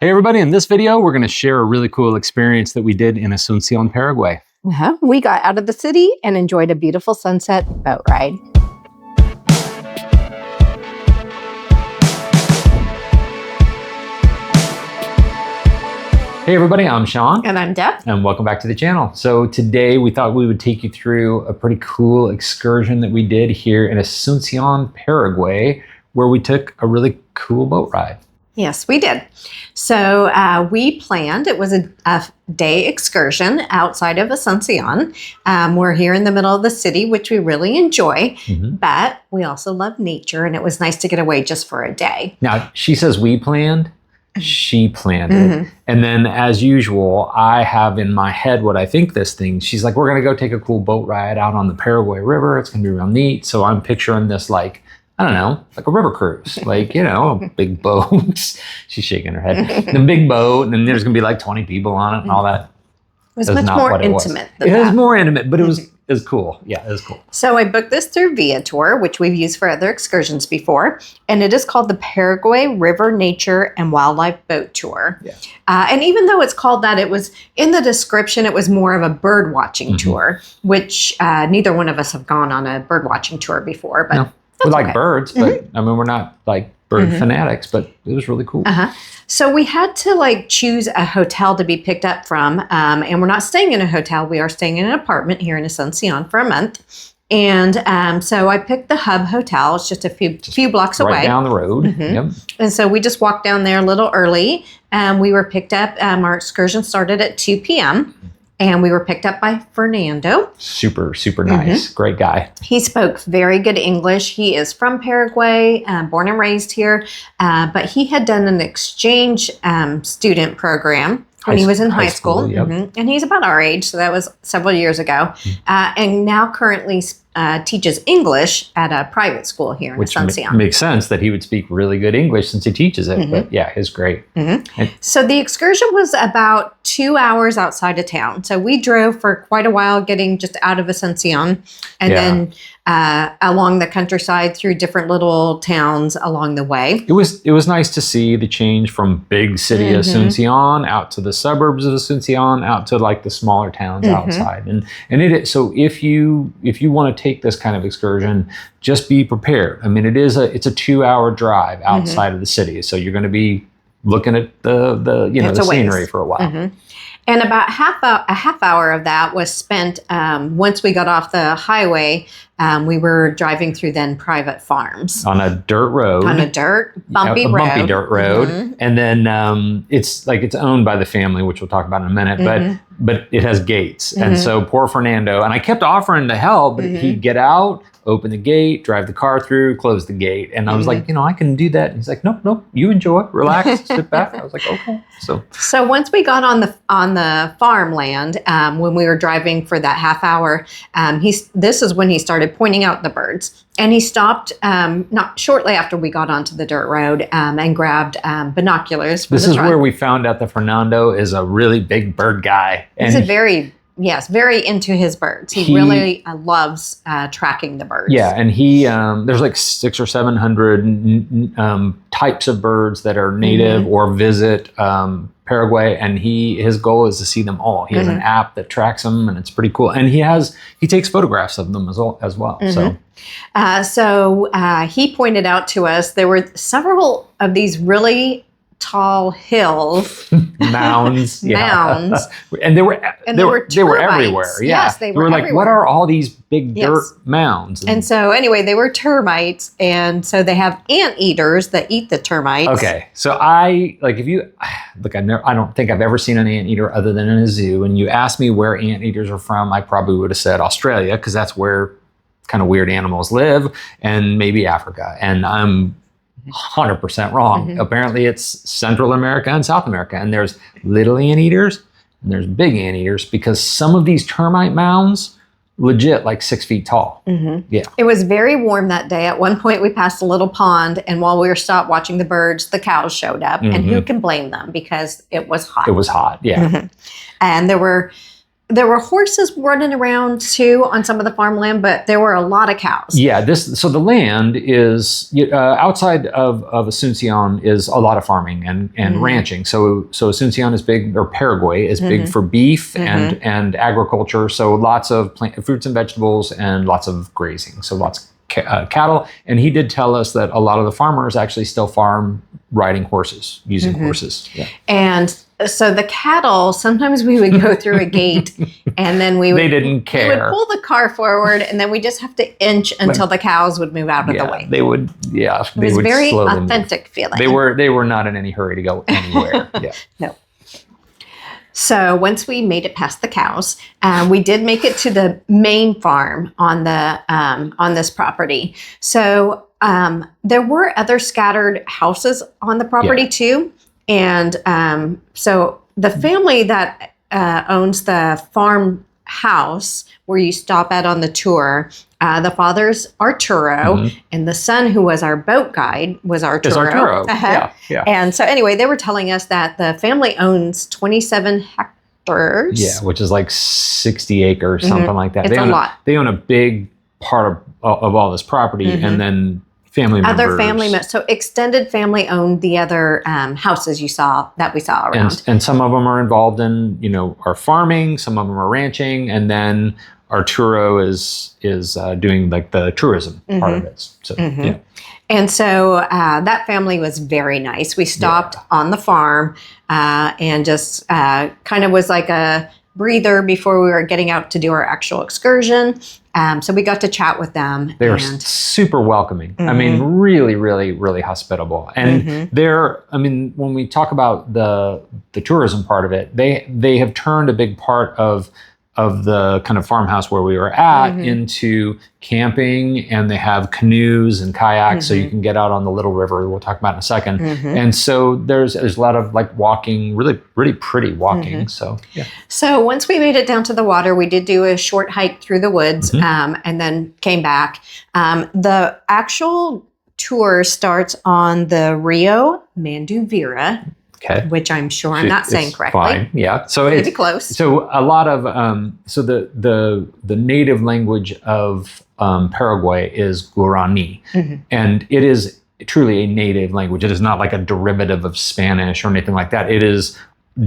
Hey everybody, in this video, we're going to share a really cool experience that we did in Asuncion, Paraguay. We got out of the city and enjoyed a beautiful sunset boat ride. Hey everybody, I'm Sean. And I'm Deb. And welcome back to the channel. So today we thought we would take you through a pretty cool excursion that we did here in Asuncion, Paraguay, where we took a really cool boat ride. Yes, we did. So we planned, it was a day excursion outside of Asuncion. We're here in the middle of the city, which we really enjoy, but we also love nature, and it was nice to get away just for a day. Now, she says we planned, she planned it. And then as usual, I have in my head what I think this thing, she's like, we're gonna go take a cool boat ride out on the Paraguay River. It's gonna be real neat. So I'm picturing this like, I don't know, like a river cruise, like, you know, a big boat. She's shaking her head. The big boat, and then there's going to be like 20 people on it and all that. It was much more intimate than that. It was more intimate, but it was cool. Yeah, it was cool. So I booked this through Viator, which we've used for other excursions before, and it is called the Paraguay River Nature and Wildlife Boat Tour. Yeah. And even though it's called that, it was in the description, it was more of a bird watching tour, which neither one of us have gone on a bird watching tour before, but. No. We like birds, but I mean, we're not like bird fanatics, but it was really cool. So we had to like choose a hotel to be picked up from, and we're not staying in a hotel. We are staying in an apartment here in Asuncion for a month. And so I picked the Hub Hotel. It's just a few blocks away. Right down the road. Yep. And so we just walked down there a little early, and we were picked up. Our excursion started at 2 p.m., and we were picked up by Fernando. Super, super nice. Great guy. He spoke very good English. He is from Paraguay, born and raised here, but he had done an exchange student program when he was in high school. And he's about our age, so that was several years ago. And now currently teaches English at a private school here in Asuncion. Which makes sense that he would speak really good English since he teaches it. But yeah, he's great. So the excursion was about 2 hours outside of town. So we drove for quite a while, getting just out of Asuncion, and then along the countryside through different little towns along the way. It was nice to see the change from big city Asuncion out to the suburbs of Asuncion, out to like the smaller towns outside. And so if you want to take this kind of excursion, just be prepared. I mean, it's a 2-hour drive outside of the city, so you're going to be looking at the scenery for a while. And about a half hour of that was spent once we got off the highway. We were driving through then private farms. On a dirt road. On a bumpy road. Bumpy dirt road. And then it's owned by the family, which we'll talk about in a minute, but it has gates. And so poor Fernando, and I kept offering to help, but he'd get out, open the gate, drive the car through, close the gate. And I was like, I can do that. And he's like, nope, you enjoy, relax, sit back. I was like, okay. So once we got on the farmland, when we were driving for that half hour, this is when he started pointing out the birds. And he stopped not shortly after we got onto the dirt road and grabbed binoculars. This is where we found out that Fernando is a really big bird guy. He's very into his birds. He really loves tracking the birds. Yeah, and there's like 600 or 700 types of birds that are native or visit Paraguay, and his goal is to see them all. He has an app that tracks them, and it's pretty cool. And he takes photographs of them as well. So he pointed out to us there were several of these really tall hills, mounds, and they were everywhere. Yes, they were like, what are all these big dirt mounds? And so anyway, they were termites, and so they have anteaters that eat the termites. Okay, so I don't think I've ever seen an anteater other than in a zoo. And you asked me where anteaters are from, I probably would have said Australia, because that's where kind of weird animals live, and maybe Africa. And I'm 100% wrong. Apparently it's Central America and South America, and there's little anteaters and there's big anteaters, because some of these termite mounds legit like 6 feet tall. Yeah. It was very warm that day. At one point we passed a little pond, and while we were stopped watching the birds, the cows showed up, and who can blame them, because it was hot. It was hot. Yeah. And there were there were horses running around too on some of the farmland, but there were a lot of cows. Yeah, so the land is outside of Asuncion is a lot of farming and ranching. So Asuncion is big, or Paraguay is big for beef and agriculture. So lots of fruits and vegetables and lots of grazing. So lots of cattle. And he did tell us that a lot of the farmers actually still farm riding horses, using horses. Yeah. And so the cattle, sometimes we would go through a gate and then they didn't care. We would pull the car forward and then we just have to inch until the cows would move out of the way. They would, yeah. It was very authentic feeling. They were not in any hurry to go anywhere. Yeah. No. So once we made it past the cows, we did make it to the main farm on this property. So there were other scattered houses on the property too. And so the family that owns the farmhouse where you stop at on the tour, the father's Arturo, and the son who was our boat guide was Arturo. Is Arturo. Yeah. And so anyway, they were telling us that the family owns 27 hectares. Yeah, which is like 60 acres, something like that. It's a lot. They own a big part of all this property, and then family members. So extended family owned the other houses we saw around. And some of them are involved in, are farming, some of them are ranching, and then Arturo is doing like the tourism part of it. So, yeah. And so that family was very nice. We stopped on the farm and just kind of was like a breather before we were getting out to do our actual excursion. So we got to chat with them. They were super welcoming. I mean, really, really, really hospitable. And when we talk about the tourism part of it, they have turned a big part of the kind of farmhouse where we were at into camping, and they have canoes and kayaks so you can get out on the little river we'll talk about in a second. And so there's a lot of like walking, really, really pretty walking. So, yeah. So once we made it down to the water, we did do a short hike through the woods and then came back. The actual tour starts on the Rio Manduvira. Okay. Which I'm sure I'm not saying correctly. Fine. Yeah. So pretty close. So a lot of the native language of Paraguay is Guarani, and it is truly a native language. It is not like a derivative of Spanish or anything like that. It is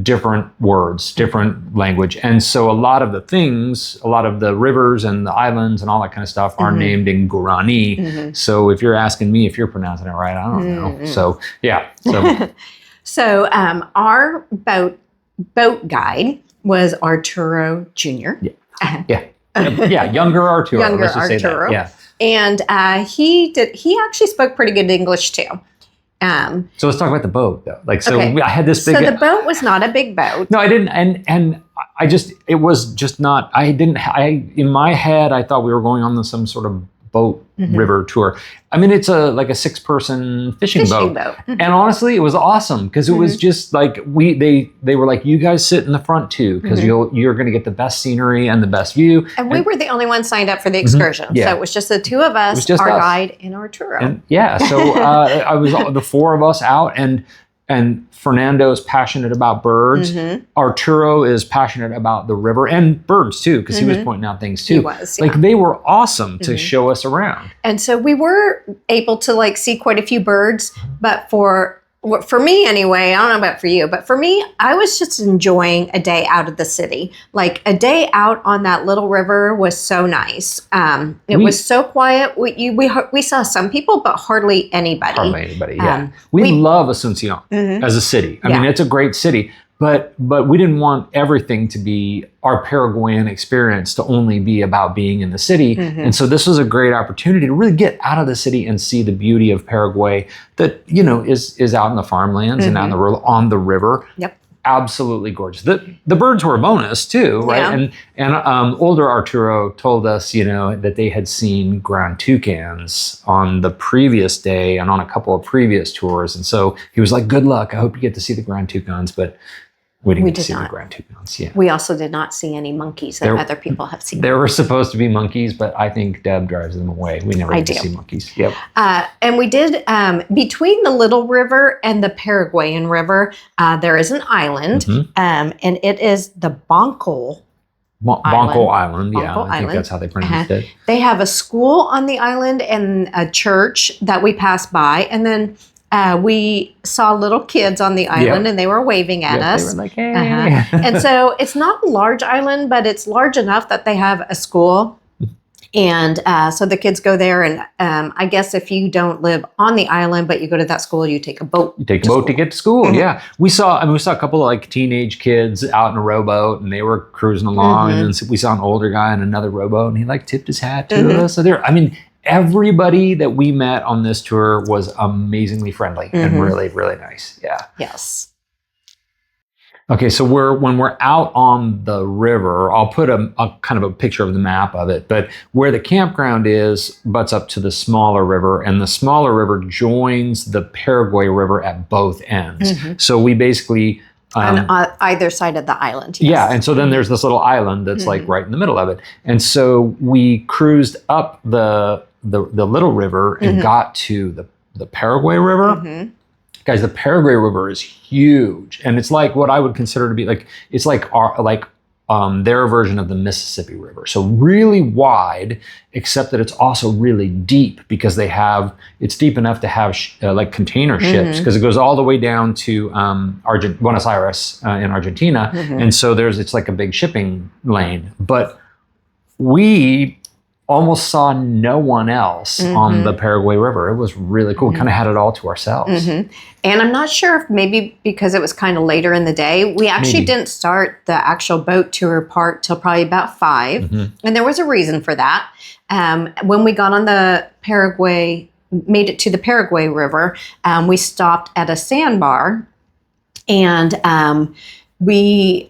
different words, different language, and so a lot of the rivers and the islands and all that kind of stuff are named in Guarani. So if you're asking me if you're pronouncing it right, I don't know. So yeah. So. So our boat guide was Arturo Jr. Yeah, younger Arturo. Let's just say that. Yeah, and he actually spoke pretty good English too. So let's talk about the boat though. I had this big. So the boat was not a big boat. No, I didn't, and it was just not. In my head, I thought we were going on some sort of boat river tour. I mean, it's like a 6-person fishing boat. And honestly, it was awesome because it was just like they were like, you guys sit in the front too because you're going to get the best scenery and the best view. And we were the only ones signed up for the excursion. So it was just the two of us, our guide and Arturo. So I was the four of us out, and Fernando's passionate about birds. Arturo is passionate about the river and birds too, because he was pointing out things too. He was, yeah. Like they were awesome to show us around. And so we were able to see quite a few birds, but for me anyway, I don't know about for you, but for me, I was just enjoying a day out of the city. Like a day out on that little river was so nice. It was so quiet. We saw some people, but hardly anybody. Yeah. We love Asuncion as a city. I mean, it's a great city. But we didn't want everything to be our Paraguayan experience to only be about being in the city. And so this was a great opportunity to really get out of the city and see the beauty of Paraguay that, is out in the farmlands and out on the river. Yep. Absolutely gorgeous. The birds were a bonus too, right? And older Arturo told us, that they had seen ground toucans on the previous day and on a couple of previous tours. And so he was like, good luck. I hope you get to see the ground toucans. But we didn't get to see the ground toucans. Yeah. We also did not see any monkeys that other people have seen. There were supposed to be monkeys, but I think Deb drives them away. We never get to see monkeys. Yep. And we did, between the Little River and the Paraguayan River, there is an island, and it is the Bonkol Bonko Island. Yeah, Bonko I think Island. that's how they pronounced it. They have a school on the island and a church that we passed by. And then we saw little kids on the island and they were waving at us. They were like, hey. And so it's not a large island, but it's large enough that they have a school. And so the kids go there, and I guess if you don't live on the island, but you go to that school, you take a boat. You take a boat to get to school. Yeah, we saw a couple of like teenage kids out in a rowboat, and they were cruising along. And then we saw an older guy in another rowboat, and he like tipped his hat to us. So everybody that we met on this tour was amazingly friendly and really, really nice. Yeah. Yes. Okay, so when we're out on the river, I'll put a kind of a picture of the map of it, but where the campground is butts up to the smaller river, and the smaller river joins the Paraguay River at both ends. So we basically... on either side of the island. Yes. Yeah, and so then there's this little island that's like right in the middle of it. And so we cruised up the little river and got to the Paraguay River. Guys, the Paraguay River is huge, and it's like what I would consider to be it's like their version of the Mississippi River. So really wide, except that it's also really deep because it's deep enough to have like container ships, because it goes all the way down to Buenos Aires in Argentina, and so it's like a big shipping lane. But we almost saw no one else on the Paraguay River. It was really cool. We kind of had it all to ourselves. And I'm not sure if maybe because it was kind of later in the day, we actually didn't start the actual boat tour part till probably about 5. And there was a reason for that. When we got on made it to the Paraguay River, we stopped at a sandbar, and we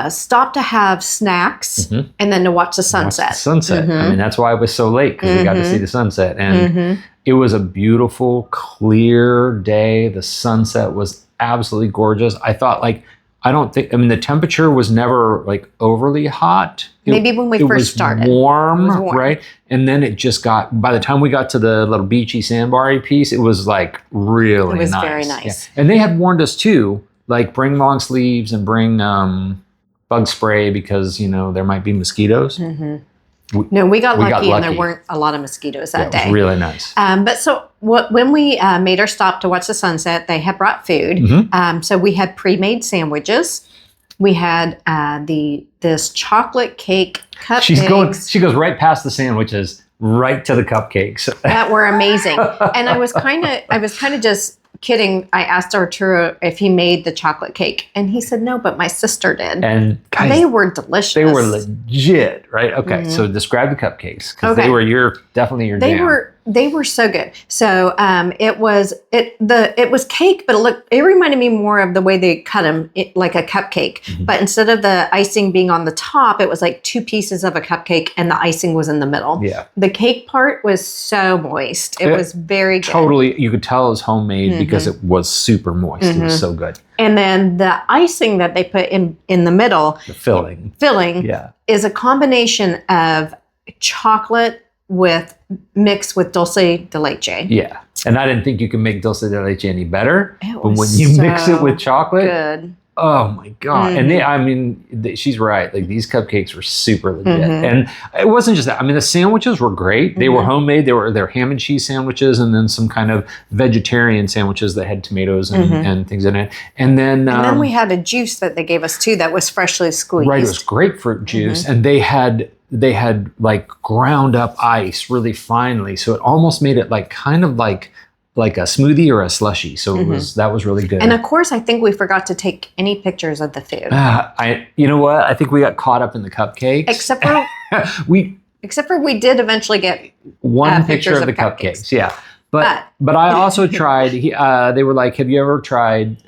stopped to have snacks and then to watch the sunset. I mean, that's why it was so late, because we got to see the sunset. And it was a beautiful, clear day. The sunset was absolutely gorgeous. I thought the temperature was never like overly hot. Maybe when we first started. It was warm, right? And then it just by the time we got to the little beachy sandbar piece, it was like really nice. It was very nice. Yeah. And they had warned us too, like bring long sleeves and bring bug spray, because there might be mosquitoes. We got lucky, and there lucky. weren't a lot of mosquitoes that day. It was really nice. But so when we made our stop to watch the sunset, they had brought food. So we had pre-made sandwiches. We had this chocolate cake cupcakes. She goes right past the sandwiches, right to the cupcakes that were amazing. And I was kind of just kidding. I asked Arturo if he made the chocolate cake, and he said no, but my sister did. And guys, they were delicious. They were legit, right? Okay, so describe the cupcakes, because they were definitely your jam. They were so good. So it was cake, but it reminded me more of the way they cut them, like a cupcake. But instead of the icing being on the top, it was like 2 pieces of a cupcake, and the icing was in the middle. Yeah. The cake part was so moist. It was very good. Totally, you could tell it was homemade because it was super moist. It was so good. And then the icing that they put in the middle, the filling, is a combination of chocolate mixed with dulce de leche. Yeah. And I didn't think you could make dulce de leche any better. But when you mix it with chocolate, good. Oh my God. And she's right. Like, these cupcakes were super legit. And it wasn't just that. I mean, the sandwiches were great. They were homemade. They're ham and cheese sandwiches, and then some kind of vegetarian sandwiches that had tomatoes and things in it. And then we had a juice that they gave us too that was freshly squeezed. Right. It was grapefruit juice. And they had like ground up ice really finely. So it almost made it like kind of like a smoothie or a slushy. So that was really good. And of course, I think we forgot to take any pictures of the food. You know what? I think we got caught up in the cupcakes. Except for we did eventually get one picture of the cupcakes. Yeah. But I also tried, they were like, have you ever tried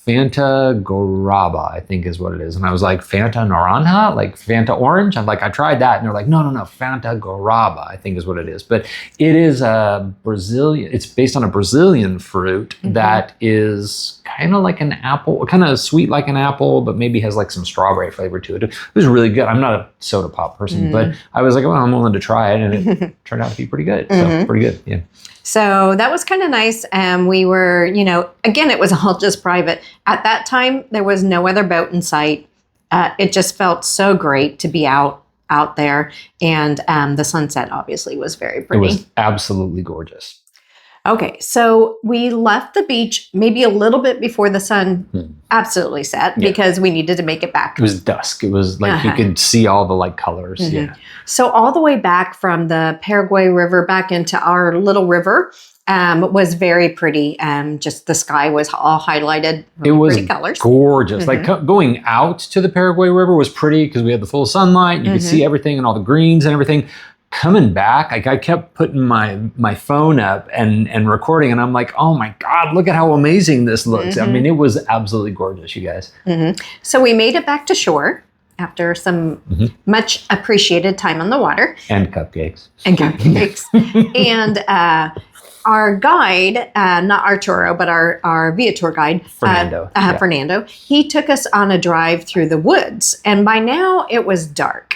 Fanta Guaraba, I think is what it is. And I was like, Fanta Naranja? Like Fanta Orange? I'm like, I tried that. And they're like, no, Fanta Guaraba, I think is what it is. But it is it's based on a Brazilian fruit that is kind of like an apple, kind of sweet like an apple, but maybe has like some strawberry flavor to it. It was really good. I'm not a soda pop person, but I was like, well, I'm willing to try it. And it turned out to be pretty good. So pretty good, yeah. So that was kind of nice. We were, again, it was all just private. At that time, there was no other boat in sight. it just felt so great to be out there. And the sunset obviously was very pretty. It was absolutely gorgeous. Okay, so we left the beach maybe a little bit before the sun absolutely set because we needed to make it back. It was dusk. It was like you could see all the like colors. Yeah. So all the way back from the Paraguay River back into our little river was very pretty. Just the sky was all highlighted. Really it was pretty colors. Gorgeous. Like going out to the Paraguay River was pretty because we had the full sunlight. You could see everything and all the greens and everything. Coming back, like I kept putting my phone up and recording, and I'm like, oh my God, look at how amazing this looks. I mean, it was absolutely gorgeous, you guys. So we made it back to shore after some much appreciated time on the water. And cupcakes. And cupcakes. And our guide, not Arturo, but our Viator guide, Fernando. Fernando, he took us on a drive through the woods. And by now it was dark.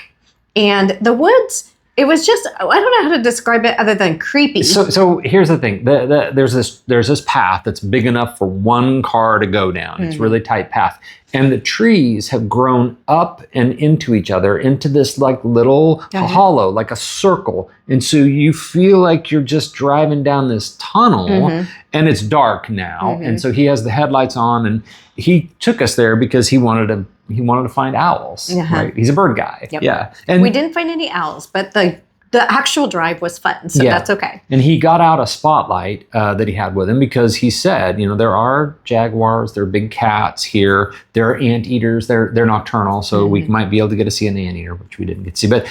And the woods, it was just, I don't know how to describe it other than creepy. So here's the thing. There's this path that's big enough for one car to go down. It's a really tight path. And the trees have grown up and into each other, into this like little hollow, like a circle. And so you feel like you're just driving down this tunnel and it's dark now. And so he has the headlights on and he took us there because he wanted to find owls, right? He's a bird guy. Yeah. And we didn't find any owls, but the actual drive was fun, so that's okay. And he got out a spotlight that he had with him because he said, there are jaguars, there are big cats here, there are anteaters, they're nocturnal, so we might be able to get to see an anteater, which we didn't get to see. But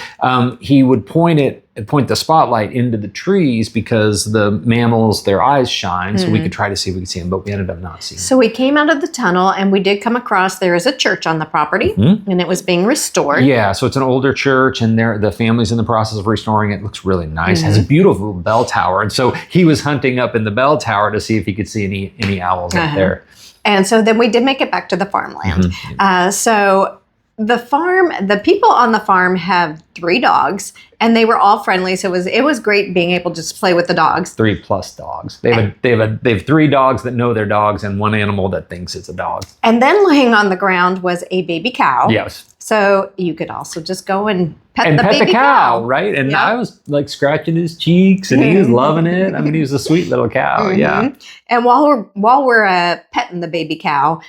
he would point the spotlight into the trees because the mammals, their eyes shine, so we could try to see if we could see them, but we ended up not seeing them. So we came out of the tunnel and we did come across, there is a church on the property and it was being restored. Yeah, so it's an older church and the family's in the process of restoring it. It looks really nice. It has a beautiful bell tower. And so he was hunting up in the bell tower to see if he could see any owls up there. And so then we did make it back to the farmland. So the people on the farm have 3 dogs and they were all friendly. So it was great being able to just play with the dogs. 3+ dogs. They have 3 dogs that know they're dogs and 1 animal that thinks it's a dog. And then laying on the ground was a baby cow. Yes. So you could also just go and pet the baby cow, right? And I was like scratching his cheeks and he was loving it. I mean, he was a sweet little cow. Yeah. And while we're petting the baby cow,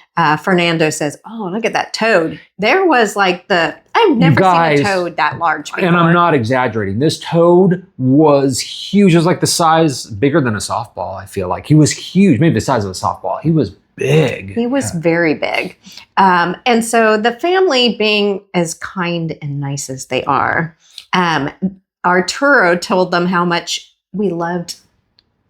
Fernando says, "Oh, look at that toad." There was like I've never seen a toad that large before. And I'm not exaggerating. This toad was huge. It was like the size, bigger than a softball, I feel like. He was huge, maybe the size of a softball. He was big. He was very big. And so the family, being as kind and nice as they are, Arturo told them how much we loved.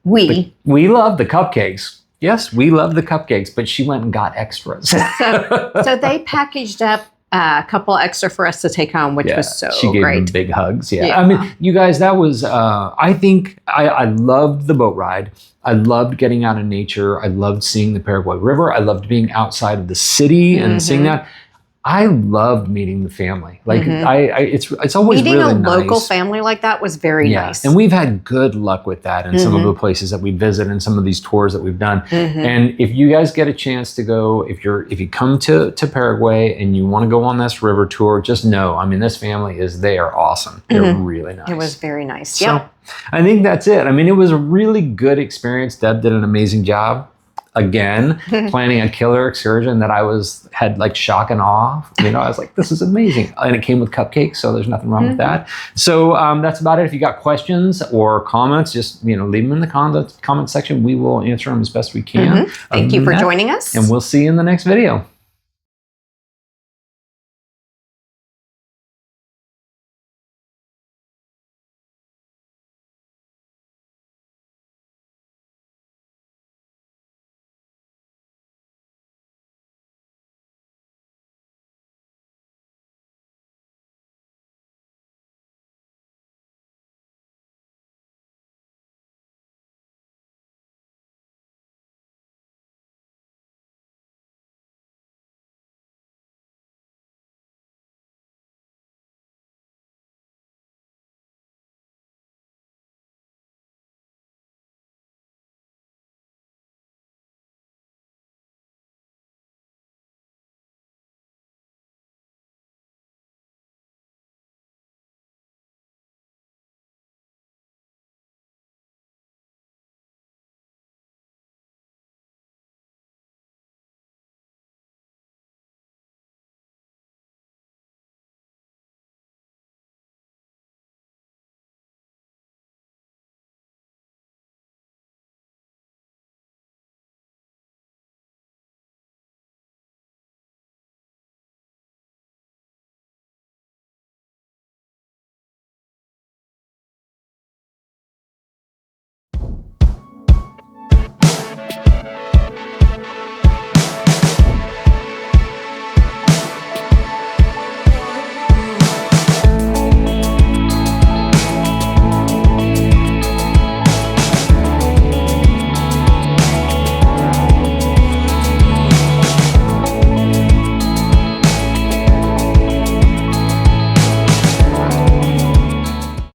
We love the cupcakes. Yes, we love the cupcakes, but she went and got extras. so they packaged up a couple extra for us to take home, which was so great. She gave them big hugs. Yeah. I mean, you guys, that was, I think I loved the boat ride. I loved getting out in nature. I loved seeing the Paraguay River. I loved being outside of the city and seeing that. I loved meeting the family. Like it's always meeting really a nice. Local family like that was very nice. And we've had good luck with that in some of the places that we visit and some of these tours that we've done. And if you guys get a chance to go, if you come to Paraguay and you want to go on this river tour, just know, I mean, this family they are awesome. They're really nice. It was very nice. So I think that's it. I mean, it was a really good experience. Deb did an amazing job. Again, planning a killer excursion that I had like shock and awe. I was like, this is amazing. And it came with cupcakes, so there's nothing wrong with that. So that's about it. If you got questions or comments, just leave them in the comment section. We will answer them as best we can. Thank you for joining us. And we'll see you in the next video.